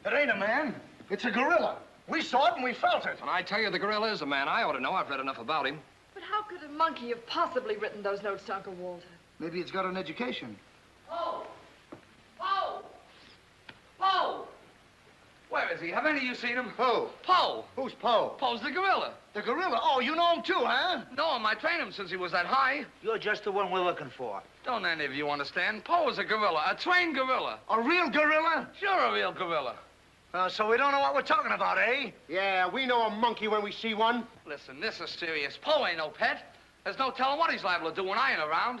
It ain't a man. It's a gorilla. We saw it and we felt it. When I tell you the gorilla is a man, I ought to know. I've read enough about him. But how could a monkey have possibly written those notes to Uncle Walter? Maybe it's got an education. Poe! Poe! Poe! Where is he? Have any of you seen him? Who? Poe. Who's Poe? Poe's the gorilla. The gorilla? Oh, you know him too, huh? No, I trained him since he was that high. You're just the one we're looking for. Don't any of you understand? Poe is a gorilla, a trained gorilla. A real gorilla? Sure, a real gorilla. So we don't know what we're talking about, eh? Yeah, we know a monkey when we see one. Listen, this is serious. Poe ain't no pet. There's no telling what he's liable to do when I ain't around.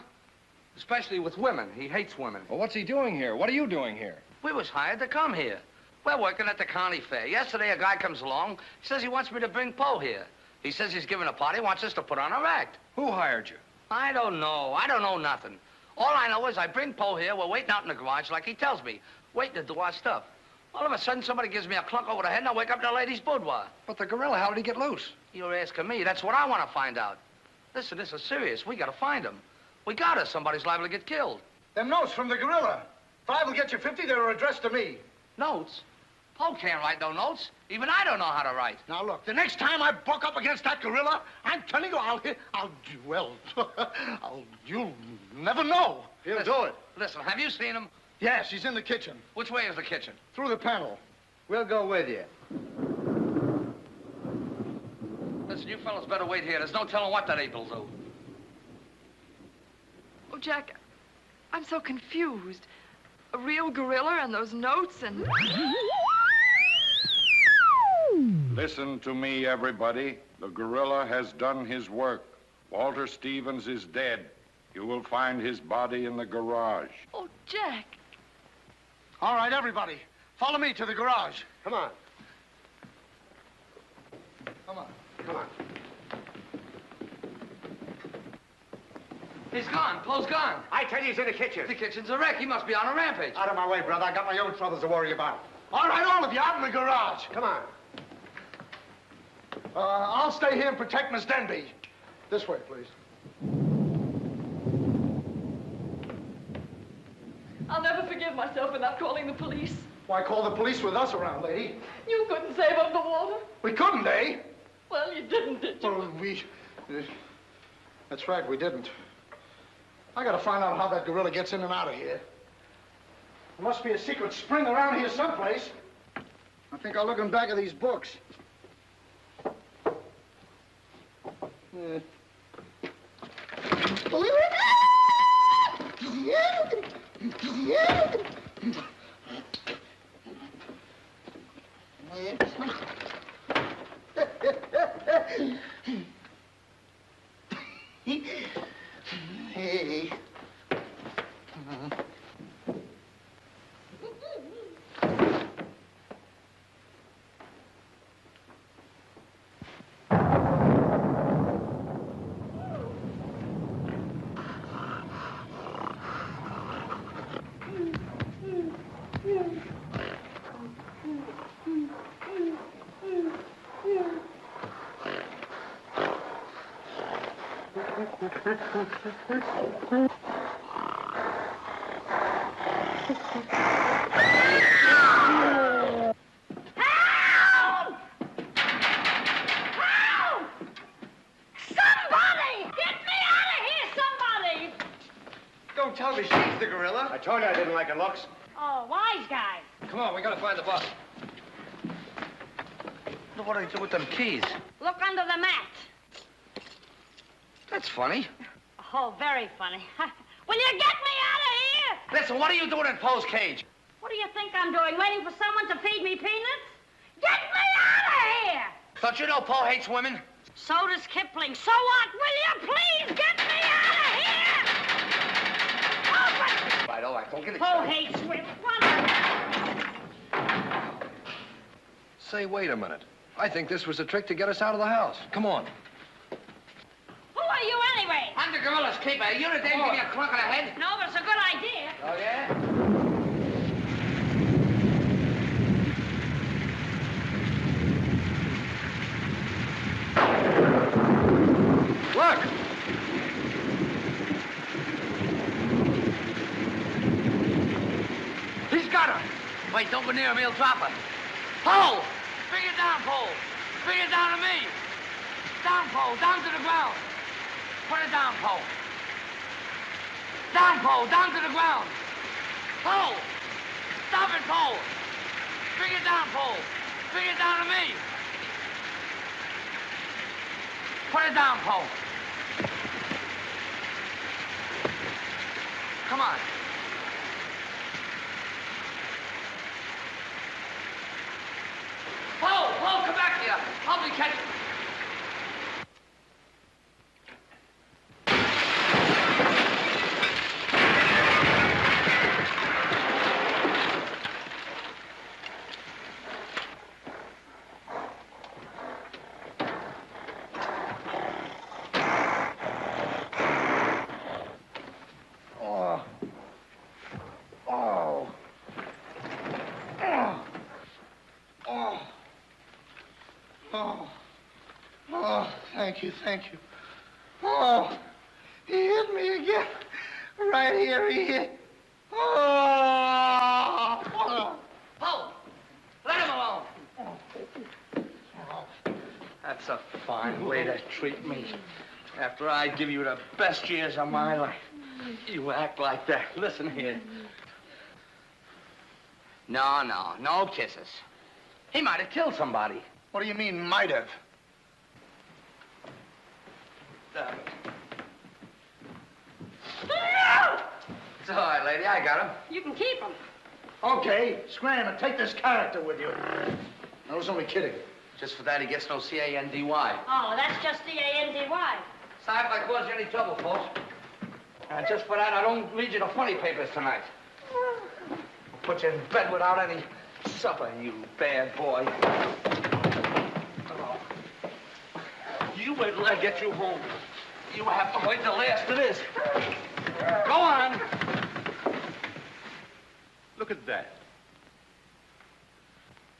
Especially with women. He hates women. Well, what's he doing here? What are you doing here? We was hired to come here. We're working at the county fair. Yesterday, a guy comes along. He says he wants me to bring Poe here. He says he's giving a party, wants us to put on a act. Who hired you? I don't know. I don't know nothing. All I know is I bring Poe here. We're waiting out in the garage like he tells me. Waiting to do our stuff. All of a sudden, somebody gives me a clunk over the head, and I wake up in a lady's boudoir. But the gorilla, how did he get loose? You're asking me. That's what I want to find out. Listen, this is serious. We got to find him. We got to. Somebody's liable to get killed. Them notes from the gorilla. If I will get you 50, they were addressed to me. Notes? Poe can't write no notes. Even I don't know how to write. Now, look, the next time I buck up against that gorilla, I'm telling you, you'll never know. He'll do it. Listen, have you seen him? Yes, he's in the kitchen. Which way is the kitchen? Through the panel. We'll go with you. Listen, you fellas better wait here. There's no telling what that ape will do. Oh, Jack, I'm so confused. A real gorilla and those notes and... Listen to me, everybody. The gorilla has done his work. Walter Stevens is dead. You will find his body in the garage. Oh, Jack. All right, everybody. Follow me to the garage. Come on. Come on. Come on. He's gone. Poe's gone. I tell you, he's in the kitchen. The kitchen's a wreck. He must be on a rampage. Out of my way, brother. I got my own troubles to worry about. All right, all of you, out in the garage. Come on. I'll stay here and protect Miss Denby. This way, please. I'll never forgive myself for not calling the police. Why call the police with us around, lady? You couldn't save up the water. We couldn't, eh? Well, you didn't, did you? Well, that's right, we didn't. I gotta find out how that gorilla gets in and out of here. There must be a secret spring around here someplace. I think I'll look in back of these books. Hey. Don't tell me she's the gorilla. I told you I didn't like her looks. Oh, wise guy. Come on, we gotta find the bus. What do I do with them keys? Look under the mat. That's funny. Oh, very funny. Will you get me out of here? Listen, what are you doing in Poe's cage? What do you think I'm doing, waiting for someone to feed me peanuts? Get me out of here! Don't you know Poe hates women? So does Kipling. So what? Will you please get me out of here? Open! All right, don't get Poe hates women. What? Say, wait a minute. I think this was a trick to get us out of the house. Come on. Who are you anyway? I'm the gorilla's keeper. You the dame give me a crack on the head? No, but it's a good idea. Oh, yeah? Look! He's got her. Wait, don't go near him. He'll drop her. Poe! Bring it down, Poe. Bring it down to me. Down, Poe. Down to the ground. Put it down, Poe. Down, Poe. Down to the ground. Poe! Stop it, Poe. Bring it down, Poe. Bring it down to me. Put it down, Poe. Come on. Poe, come back here. Help me catch him. Thank you. Oh, he hit me again. Right here, he hit. Oh! Poe, let him alone. That's a fine way to treat me. After I give you the best years of my life, you act like that. Listen here. No kisses. He might have killed somebody. What do you mean, might have? It's all right, lady. I got him. You can keep him. Okay, scram and take this character with you. I was only kidding. Just for that, he gets no C-A-N-D-Y. Oh, that's just C-A-N-D-Y. Sorry if I caused you any trouble, folks. Just for that, I don't read you the funny papers tonight. I'll put you in bed without any supper, you bad boy. Oh. You wait till I get you home. You have to wait till after this. Go on. Look at that.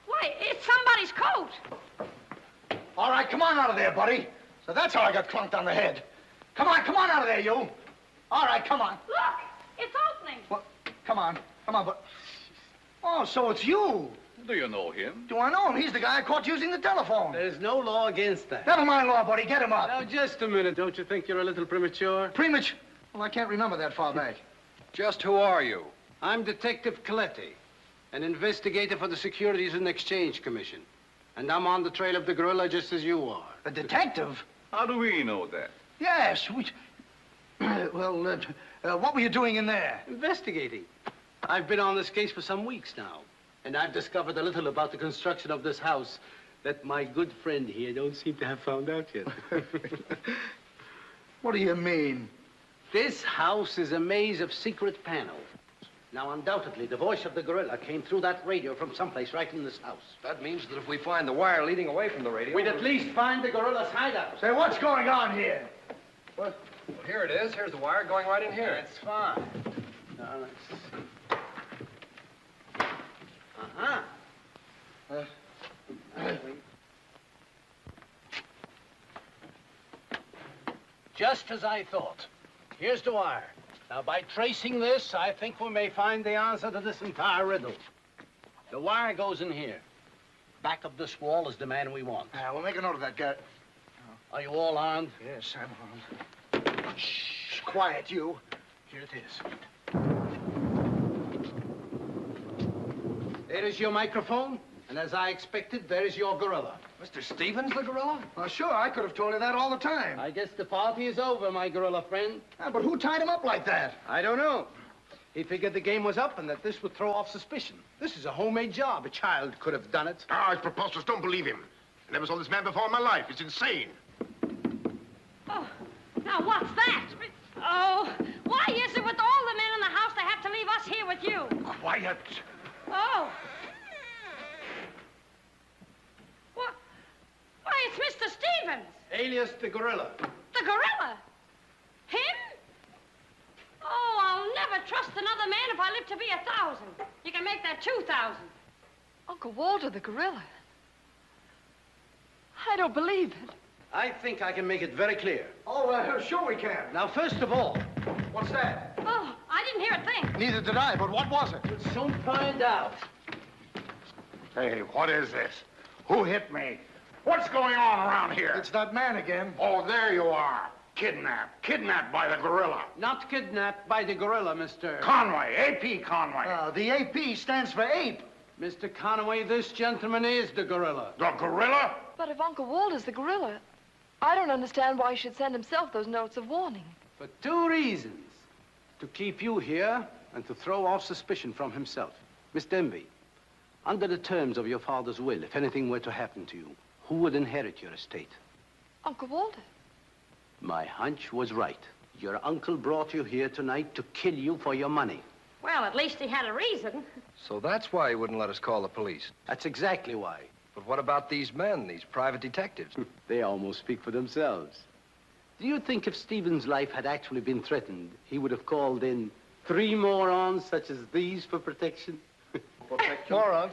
Why, it's somebody's coat. All right, come on out of there, buddy. So that's how I got clunked on the head. Come on out of there, you. All right, come on. Look, it's opening. Well, come on, but... Oh, so it's you. Do you know him? Do I know him? He's the guy I caught using the telephone. There's no law against that. Never mind law, buddy. Get him up. Now, just a minute. Don't you think you're a little premature? Premature? Well, I can't remember that far back. Just who are you? I'm Detective Coletti, an investigator for the Securities and Exchange Commission. And I'm on the trail of the gorilla just as you are. A detective? How do we know that? Yes, we... Well, what were you doing in there? Investigating. I've been on this case for some weeks now, and I've discovered a little about the construction of this house that my good friend here don't seem to have found out yet. What do you mean? This house is a maze of secret panels. Now, undoubtedly, the voice of the gorilla came through that radio from someplace right in this house. That means that if we find the wire leading away from the radio... We'd at least find the gorilla's hideout. Say, what's going on here? What? Well, here it is. Here's the wire going right in here. That's fine. Now, let's see. Just as I thought. Here's the wire. Now, by tracing this, I think we may find the answer to this entire riddle. The wire goes in here. Back of this wall is the man we want. We'll make a note of that, Garrett. Are you all armed? Yes, I'm armed. Shh, quiet, you. Here it is. There is your microphone, and as I expected, there is your gorilla. Mr. Stevens, the gorilla? Well, sure, I could have told you that all the time. I guess the party is over, my gorilla friend. But who tied him up like that? I don't know. He figured the game was up and that this would throw off suspicion. This is a homemade job. A child could have done it. Ah, it's preposterous. Don't believe him. I never saw this man before in my life. It's insane. Oh, now what's that? Oh, why is it with all the men in the house they have to leave us here with you? Quiet. Oh. What? Why, it's Mr. Stevens. Alias the gorilla. The gorilla? Him? Oh, I'll never trust another man if I live to be 1,000. You can make that 2,000. Uncle Walter, the gorilla. I don't believe it. I think I can make it very clear. Oh, sure we can. Now, first of all... What's that? Oh, I didn't hear a thing. Neither did I, but what was it? We'll soon find out. Hey, what is this? Who hit me? What's going on around here? It's that man again. Oh, there you are. Kidnapped. Kidnapped by the gorilla. Not kidnapped by the gorilla, Mr. Conway. A.P. Conway. The AP stands for ape. Mr. Conway, this gentleman is the gorilla. The gorilla? But if Uncle Walter's the gorilla, I don't understand why he should send himself those notes of warning. For two reasons. To keep you here and to throw off suspicion from himself. Miss Denby, under the terms of your father's will, if anything were to happen to you, who would inherit your estate? Uncle Walter. My hunch was right. Your uncle brought you here tonight to kill you for your money. Well, at least he had a reason. So that's why he wouldn't let us call the police. That's exactly why. But what about these men, these private detectives? They almost speak for themselves. Do you think if Stephen's life had actually been threatened, he would have called in 3 morons such as these for protection? Morons?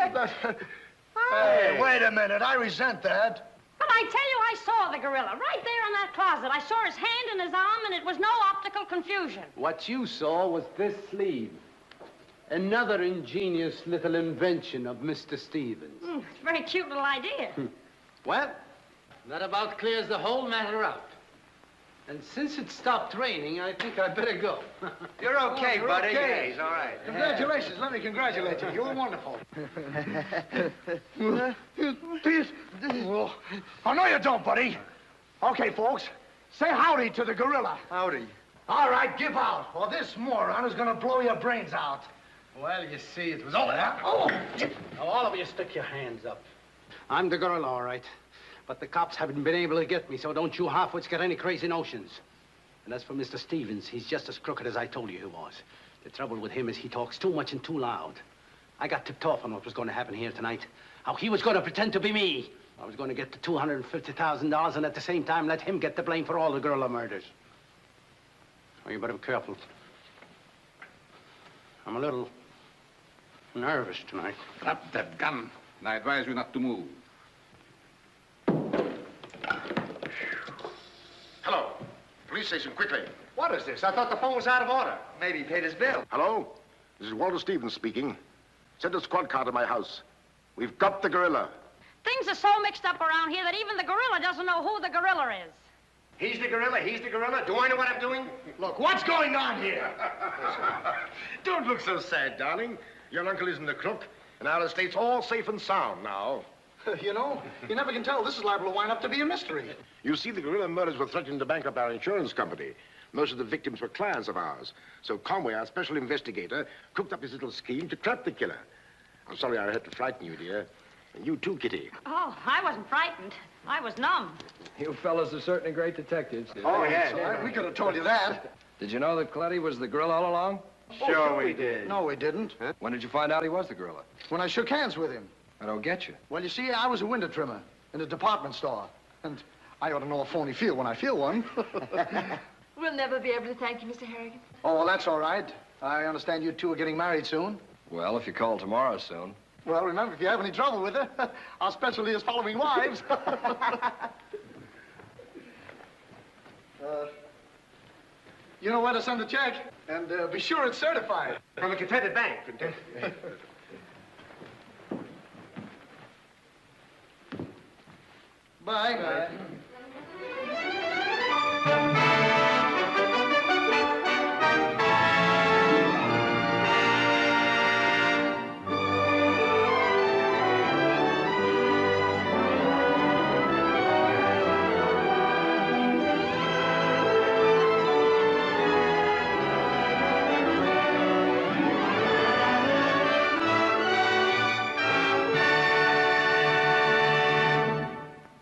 Hey, wait a minute. I resent that. But I tell you, I saw the gorilla right there in that closet. I saw his hand and his arm, and it was no optical confusion. What you saw was this sleeve. Another ingenious little invention of Mr. Stevens. It's a very cute little idea. Well, that about clears the whole matter out. And since it stopped raining, I think I'd better go. You're okay, you're buddy. okay. Yeah, he's all right. Congratulations. Let me congratulate you. You were wonderful. Oh, no, you don't, buddy. Okay, folks. Say howdy to the gorilla. Howdy. All right, give out, or this moron is going to blow your brains out. Well, you see, it was all that. Oh! Now, all of you stick your hands up. I'm the gorilla, all right. But the cops haven't been able to get me, so don't you half-wits get any crazy notions. And as for Mr. Stevens, he's just as crooked as I told you he was. The trouble with him is he talks too much and too loud. I got tipped off on what was going to happen here tonight. How he was going to pretend to be me. I was going to get the $250,000 and at the same time let him get the blame for all the gorilla murders. Oh, you better be careful. I'm a little nervous tonight. Drop that gun, and I advise you not to move. Hello. Police station, quickly. What is this? I thought the phone was out of order. Maybe he paid his bill. Hello? This is Walter Stevens speaking. Send a squad car to my house. We've got the gorilla. Things are so mixed up around here that even the gorilla doesn't know who the gorilla is. He's the gorilla. Do I know what I'm doing? Look, what's going on here? Don't look so sad, darling. Your uncle isn't a crook, and our estate's all safe and sound now. You know, you never can tell. This is liable to wind up to be a mystery. You see, the gorilla murders were threatening to bankrupt our insurance company. Most of the victims were clients of ours. So Conway, our special investigator, cooked up his little scheme to trap the killer. I'm sorry I had to frighten you, dear. And you too, Kitty. Oh, I wasn't frightened. I was numb. You fellas are certainly great detectives. Oh, yeah. We could have told you that. Did you know that Coletti was the gorilla all along? Sure we did. No, we didn't. Huh? When did you find out he was the gorilla? When I shook hands with him. I don't get you. Well, you see, I was a window trimmer in a department store. And I ought to know a phony feel when I feel one. We'll never be able to thank you, Mr. Harrigan. Oh, well, that's all right. I understand you two are getting married soon. Well, if you call tomorrow soon. Well, remember, if you have any trouble with her, our specialty is following wives. You know where to send the check, and be sure it's certified. From a Confederate bank. Bye. Bye.